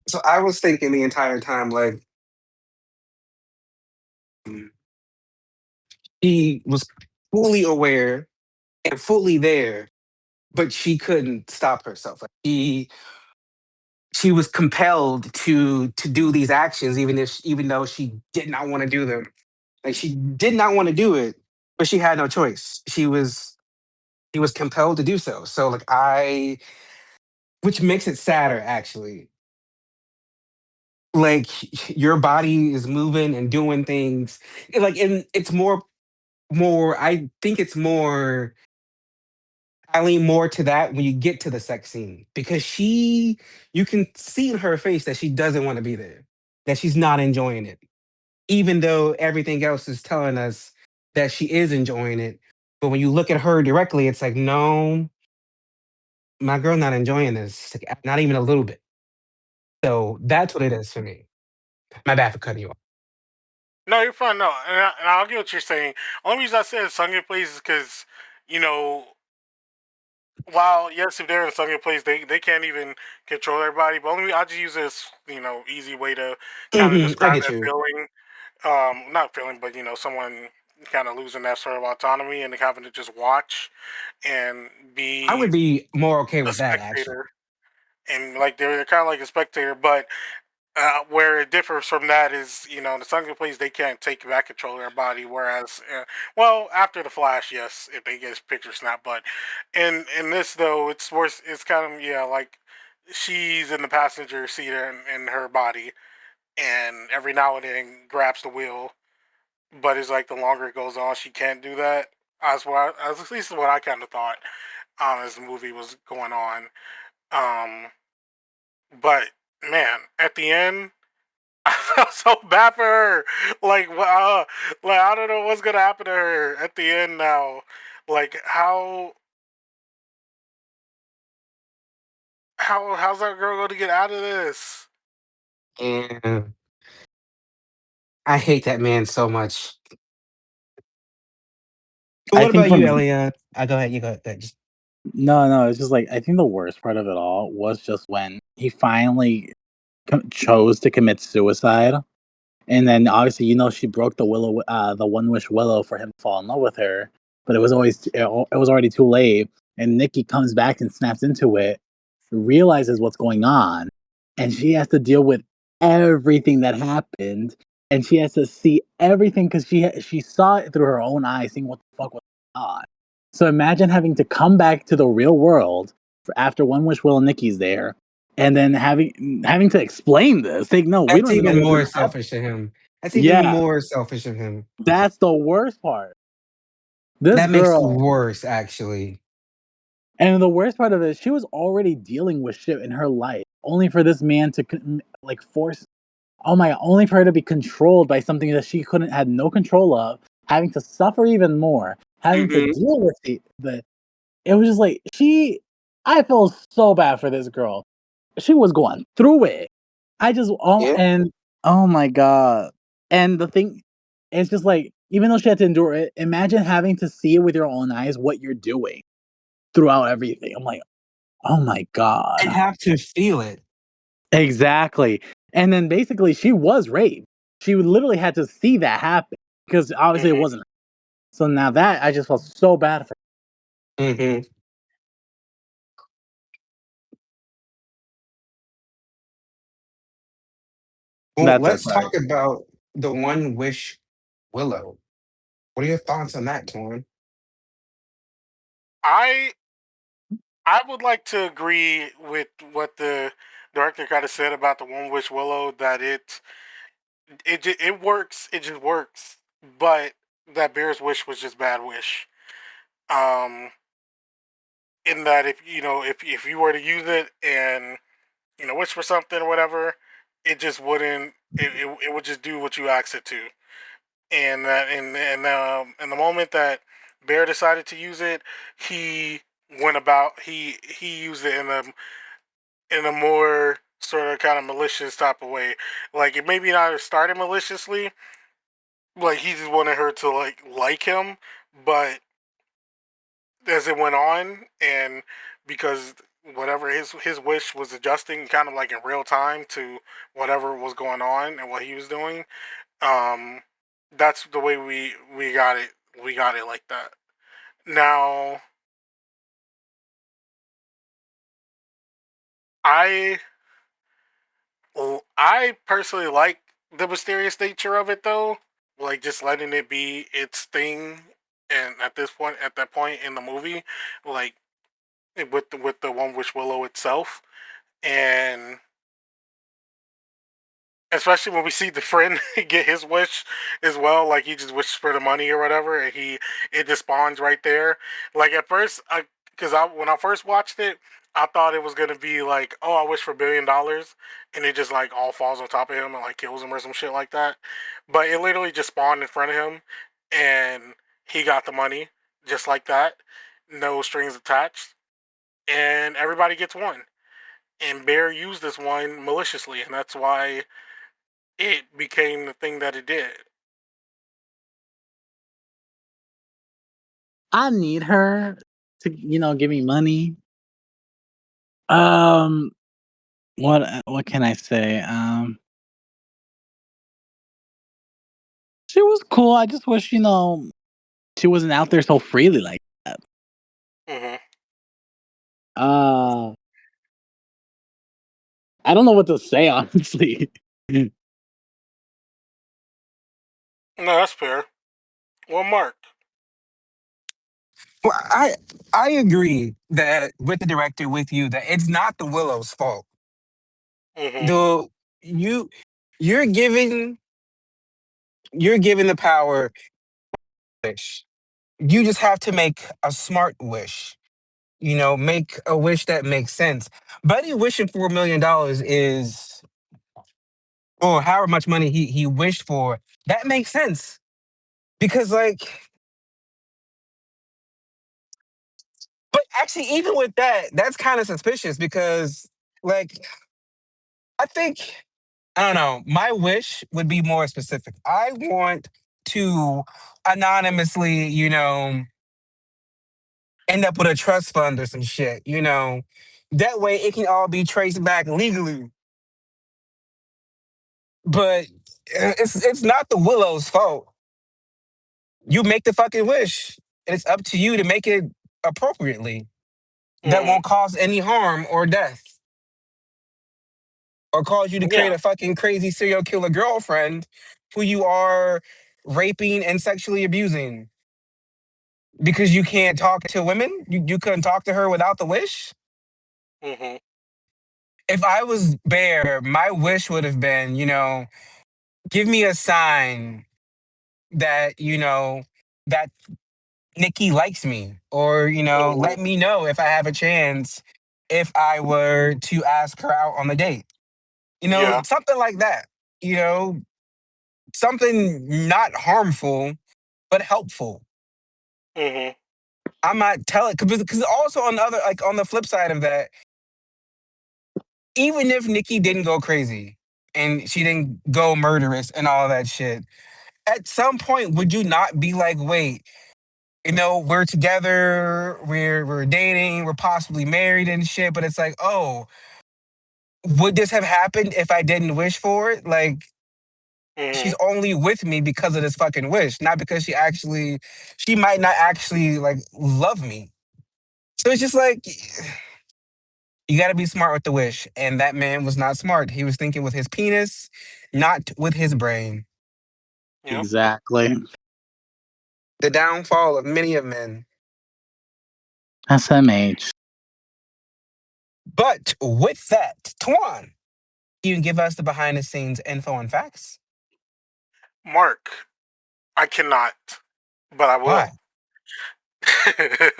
So I was thinking the entire time, like, mm, she was fully aware and fully there, but she couldn't stop herself. Like she was compelled to do these actions, even though she did not want to do them. Like she did not want to do it, but she had no choice. She was compelled to do so. So like which makes it sadder actually. Like your body is moving and doing things like, and it's more I think it's more I lean more to that when you get to the sex scene because you can see in her face that she doesn't want to be there, that she's not enjoying it, even though everything else is telling us that she is enjoying it. But when you look at her directly, it's like, no, my girl not enjoying this, like, not even a little bit. So that's what it is for me. My bad for cutting you off. no, you're fine. No, and I'll get what you're saying. Only reason I said sunken place is because you know while yes, if they're in a sunken place, they can't even control their body. But only I just use this easy way to kind of I describe get that you. feeling. Not feeling, but someone kind of losing that sort of autonomy and having to just watch and I be would be more okay a with that actually. spectator, and like they're kind of like a spectator, but Where it differs from that is, the Sunken Place, they can't take back control of their body. Whereas, well, after the Flash, yes, if they get his picture snapped. But in this though, it's worse. It's kind of, yeah, like she's in the passenger seat in her body, and every now and then grabs the wheel. But it's like the longer it goes on, she can't do that. As at least what I kind of thought, as the movie was going on. Um, but man, at the end, I felt so bad for her. Like, like I don't know what's gonna happen to her at the end now. Like, how's that girl going to get out of this? And I hate that man so much. But I what think about for you, me, Elian? I go ahead. You go ahead. Just no, it's just like I think the worst part of it all was just when he finally chose to commit suicide. And then obviously, she broke the one wish willow for him to fall in love with her, but it was already too late. And Nikki comes back and snaps into it, realizes what's going on, and she has to deal with everything that happened, and she has to see everything because she saw it through her own eyes, seeing what the fuck was going on. So imagine having to come back to the real world after One Wish Willow Nikki's there, and then having to explain this. Like, no, we that's don't even know even what's more gonna happen. selfish of him. That's even Yeah, more selfish of him. that's the worst part. This That makes it girl, worse, actually. and the worst part of it, she was already dealing with shit in her life, only for this man to like force. Oh my! Only for her to be controlled by something that she couldn't had no control of, having to suffer even more, having to Hmm. deal with the. It was just like she. I felt so bad for this girl. She was going through it. Yeah. And oh my god. And the thing, it's just like, even though she had to endure it, imagine having to see it with your own eyes what you're doing throughout everything. I'm like, oh my And god. have to feel it. Exactly. And then basically she was raped. She literally had to see that happen because obviously it Hmm. wasn't. So now that I just felt so bad for Hmm. her. Well, That's it. let's Sorry. talk about the One Wish Willow. What are your thoughts on that, Torn? I I would like to agree with what the director kind of said about the One Wish Willow, that it works. It just works. But that Bear's wish was just bad wish. Um, in that, if you were to use it and wish for something or whatever, it just wouldn't. It would just do what you asked it to. And that in the moment that Bear decided to use it, he he used it in a more sort of kind of malicious type of way. Like, it maybe not started maliciously, like he just wanted her to like him, but as it went on, and because whatever his wish was adjusting kind of like in real time to whatever was going on and what he was doing, um that's the way we got it. We got it like that. Now, i I personally like the mysterious nature of it, though, like just letting it be its thing. And at that point in the movie, like with the One Wish Willow itself, and especially when we see the friend get his wish as well, like he just wishes for the money or whatever, and it just spawns right there. Like at first, because when I first watched it, I thought it was gonna be like, oh, I wish for $1 billion, and it just like all falls on top of him and like kills him or some shit like that. But it literally just spawned in front of him, and he got the money just like that, no strings attached, and everybody gets one. And Bear used this one maliciously, and that's why it became the thing that it did. I need her to, give me money. Um, what can I say? She was cool. I just wish, she wasn't out there so freely like that. Hmm. Uh, I don't know what to say, honestly. No, that's fair. Well, Mark. Well, I agree that with the director, with you, that it's not the Willow's fault. Mm-hmm. The you you're giving you're giving the power wish. You just have to make a smart wish. Make a wish that makes sense. Buddy wishing for $1 million is, or however much money he wished for, that makes sense. Because but actually, even with that, that's kind of suspicious because like I think I don't know. My wish would be more specific. I want to anonymously, end up with a trust fund or some shit. That way it can all be traced back legally. But it's not the Willow's fault. You make the fucking wish. And it's up to you to make it appropriately. That Mm-hmm. won't cause any harm or death. Or cause you to Yeah. create a fucking crazy serial killer girlfriend who you are raping and sexually abusing. Because you can't talk to women? You couldn't talk to her without the wish? Mm-hmm. If I was Bear, my wish would have been, give me a sign that, that Nikki likes me. Or, Mm-hmm. let me know if I have a chance if I were to ask her out on the date. Yeah. Something like that. You know, something not harmful, but helpful. Mm-hmm. I'm not telling because also on the other on the flip side of that, even if Nikki didn't go crazy and she didn't go murderous and all that shit, at some point would you not be like, wait, we're together, we're dating, we're possibly married and shit, but it's like, oh, would this have happened if I didn't wish for it? Like Mm-hmm. she's only with me because of this fucking wish, not because she might not actually like love me. So it's just like you got to be smart with the wish. And that man was not smart. He was thinking with his penis, not with his brain. Yep. Exactly. The downfall of many of men. SMH. But with that, Tuan, you can give us the behind the scenes info and facts. Mark. I cannot, but I Why? will.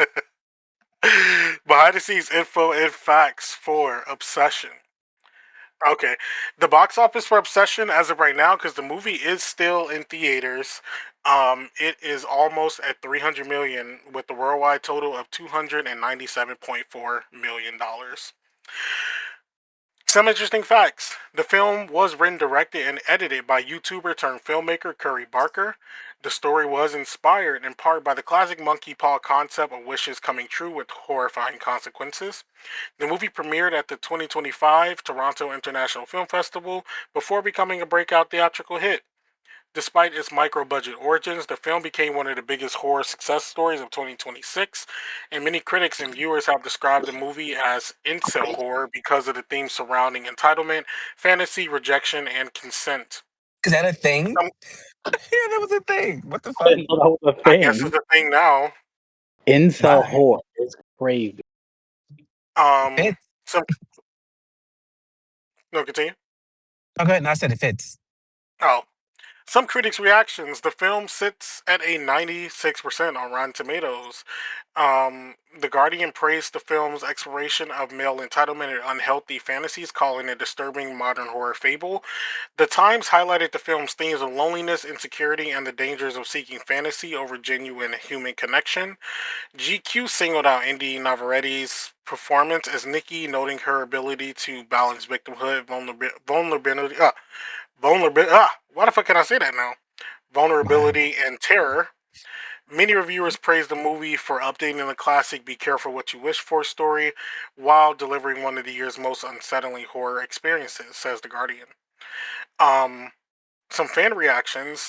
Behind the scenes info and facts for Obsession. Okay. The box office for Obsession as of right now, because the movie is still in theaters, it is almost at 300 million with the worldwide total of $297.4 million. Some interesting facts. The film was written, directed, and edited by YouTuber turned filmmaker Curry Barker. The story was inspired in part by the classic monkey paw concept of wishes coming true with horrifying consequences. The movie premiered at the 2025 Toronto International Film Festival before becoming a breakout theatrical hit. Despite its micro-budget origins, the film became one of the biggest horror success stories of 2026, and many critics and viewers have described the movie as incel horror because of the themes surrounding entitlement, fantasy, rejection, and consent. Is that a thing? Um, Yeah, that was a thing. What the I fuck? didn't know that was a I guess thing. it's a thing now. Incel Why? whore is crazy. Um, Fits. some no continue. Okay, no, I said it fits. Oh, some critics' reactions. The film sits at a 96% on Rotten Tomatoes. The Guardian praised the film's exploration of male entitlement and unhealthy fantasies, calling it a disturbing modern horror fable. The Times highlighted the film's themes of loneliness, insecurity, and the dangers of seeking fantasy over genuine human connection. GQ singled out Indy Navarrette's performance as Nikki, noting her ability to balance victimhood, why the fuck can I say that now? Why? Vulnerability and terror. Many reviewers praised the movie for updating the classic "Be Careful What You Wish For" story while delivering one of the year's most unsettling horror experiences, says The Guardian. Um, some fan reactions.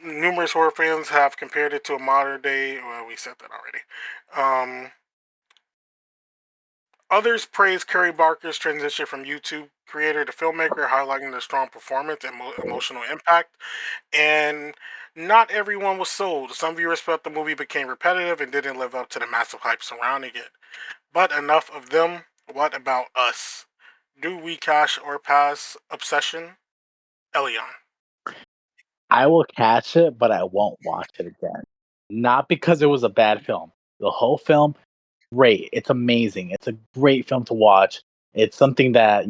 Numerous horror fans have compared it to a modern day. Well, we said that already. Um, Others praised Kerry Barker's transition from YouTube creator to filmmaker, highlighting the strong performance and emotional impact. And not everyone was sold. Some viewers felt the movie became repetitive and didn't live up to the massive hype surrounding it. But enough of them. What about us? Do we cash or pass Obsession? Elion. I will catch it, but I won't watch it again. Not because it was a bad film. The whole film, great. It's amazing. It's a great film to watch. It's something that,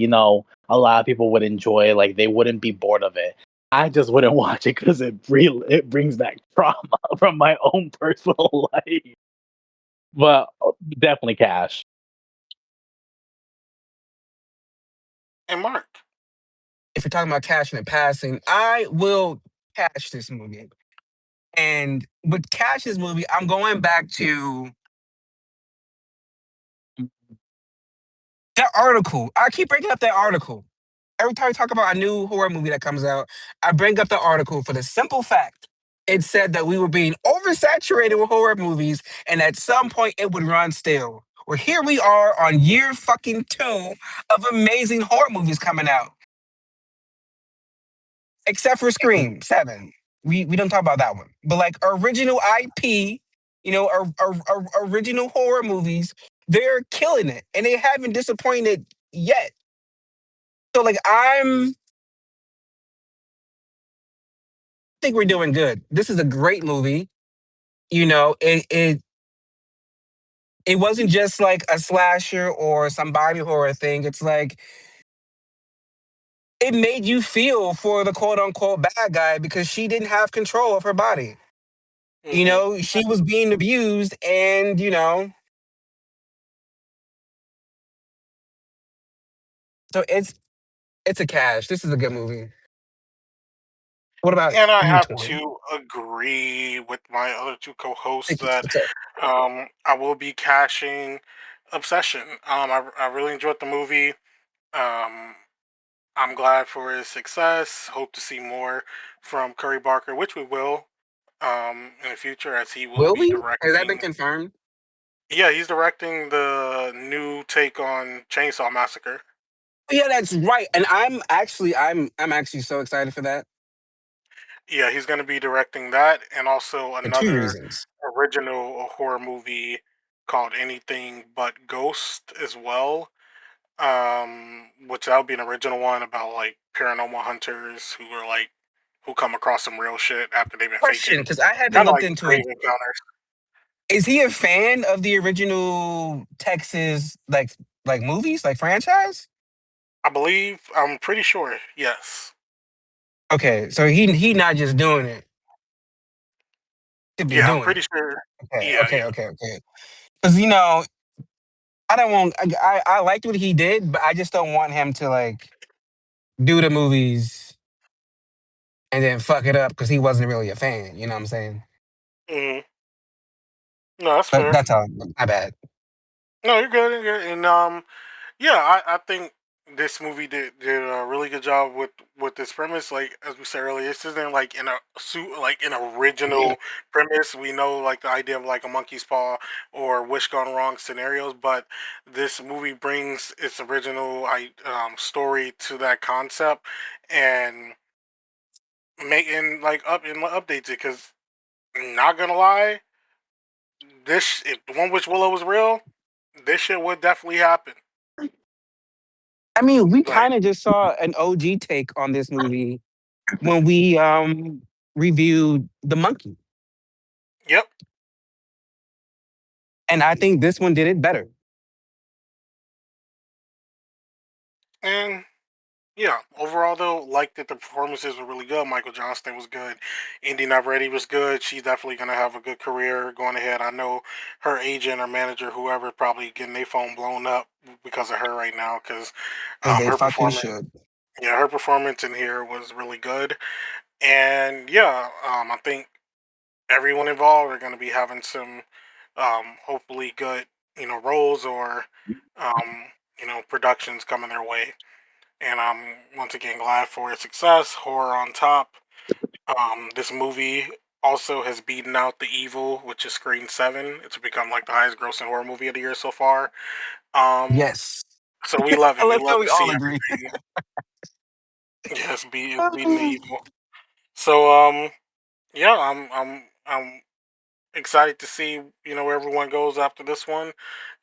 a lot of people would enjoy. Like, they wouldn't be bored of it. I just wouldn't watch it because it brings back trauma from my own personal life. But definitely cash. And Mark. If you're talking about cashing and passing, I will cash this movie. And with cash this movie, I'm going back to that article. I keep bringing up that article. Every time I talk about a new horror movie that comes out, I bring up the article for the simple fact it said that we were being oversaturated with horror movies and at some point it would run stale. Well, here we are on year fucking 2 of amazing horror movies coming out. Except for Scream 7. We don't talk about that one. But like original IP, original horror movies, they're killing it. And they haven't disappointed yet. So like I think we're doing good. This is a great movie. It wasn't just like a slasher or some body horror thing. It's like it made you feel for the quote unquote bad guy because she didn't have control of her body. Mm-hmm. She was being abused and so it's a cash. This is a good movie. What about And I you, have Tori? to agree with my other two co-hosts Thank you. that What's up? I will be cashing Obsession. I really enjoyed the movie. Um, I'm glad for his success. Hope to see more from Curry Barker, which we will in the future, as he will Will be we? Has that been directing. confirmed? Yeah, he's directing the new take on Chainsaw Massacre. Yeah, that's right. And I'm actually so excited for that Yeah, he's going to be directing that, and also for two another reasons. original horror movie called Anything But Ghost as well. Which that would be an original one about like paranormal hunters who come across some real shit after they've been Question, faking, because I haven't kind of looked like into Grave it. Encounters. Is he a fan of the original Texas like movies, like franchise? I'm pretty sure, yes. Okay, so he not just doing it to be Yeah, I'm doing pretty it. sure. Okay, Yeah, okay, yeah. okay, okay. Because I don't want. I liked what he did, but I just don't want him to like do the movies and then fuck it up because he wasn't really a fan. You know what I'm saying? Hmm. No, that's But fair. that's all. My bad. No, you're good. You're good. And yeah, I think this movie did a really good job with this premise. Like as we said earlier, this isn't like in a suit like an original premise. We know like the idea of like a monkey's paw or wish gone wrong scenarios, but this movie brings its original story to that concept and making like up and updates it. Because not gonna lie, this if the one which Willow was real, this shit would definitely happen. I mean, we Like, kind of just saw an OG take on this movie when we reviewed The Monkey, yep. and I think this one did it better. And yeah, overall though, like that the performances were really good. Michael Johnston was good. Indy Navarrete was good. She's definitely gonna have a good career going ahead. I know her agent or manager, whoever, probably getting their phone blown up because of her right now. Because As they her fucking performance, should. yeah, her performance in here was really good. And yeah, I think everyone involved are gonna be having some, hopefully good, roles or, um, productions coming their way, and I'm once again glad for its success. Horror on top. This movie also has beaten out The Evil, which is Scream 7. It's become like the highest grossing horror movie of the year so far. Yes. So we love I it. We love love how we to see all agree. everything. Yes, beating the evil. So yeah, I'm excited to see where everyone goes after this one,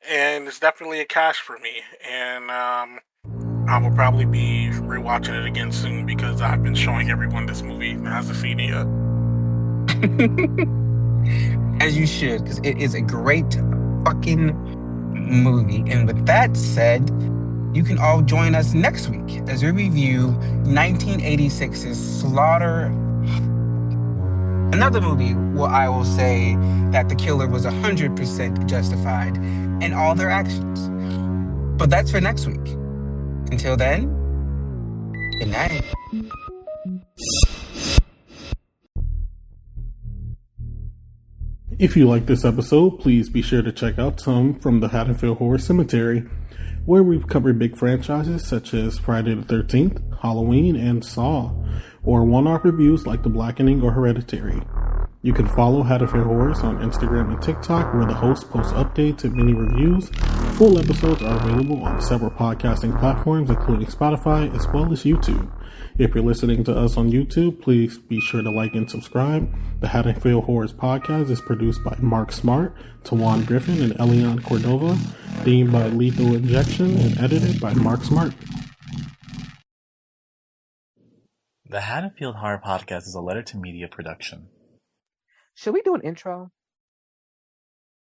and it's definitely a cash for me. And I will probably be rewatching it again soon because I've been showing everyone this movie that hasn't seen it yet. As you should, because it is a great fucking movie. And with that said, you can all join us next week as we review 1986's Slaughter. Another movie where I will say that the killer was 100% justified in all their actions. But that's for next week. Until then, good night. If you like this episode, please be sure to check out some from the Haddonfield Horror Cemetery, where we've covered big franchises such as Friday the 13th, Halloween, and Saw, or one-off reviews like The Blackening or Hereditary. You can follow Haddonfield Horrors on Instagram and TikTok, where the hosts post updates and mini reviews. Full episodes are available on several podcasting platforms, including Spotify, as well as YouTube. If you're listening to us on YouTube, please be sure to like and subscribe. The Haddonfield Horrors podcast is produced by Mark Smart, Tawan Griffin, and Elian Cordova, themed by Lethal Injection, and edited by Mark Smart. The Haddonfield Horror Podcast is a letter to media production. Should we do an intro?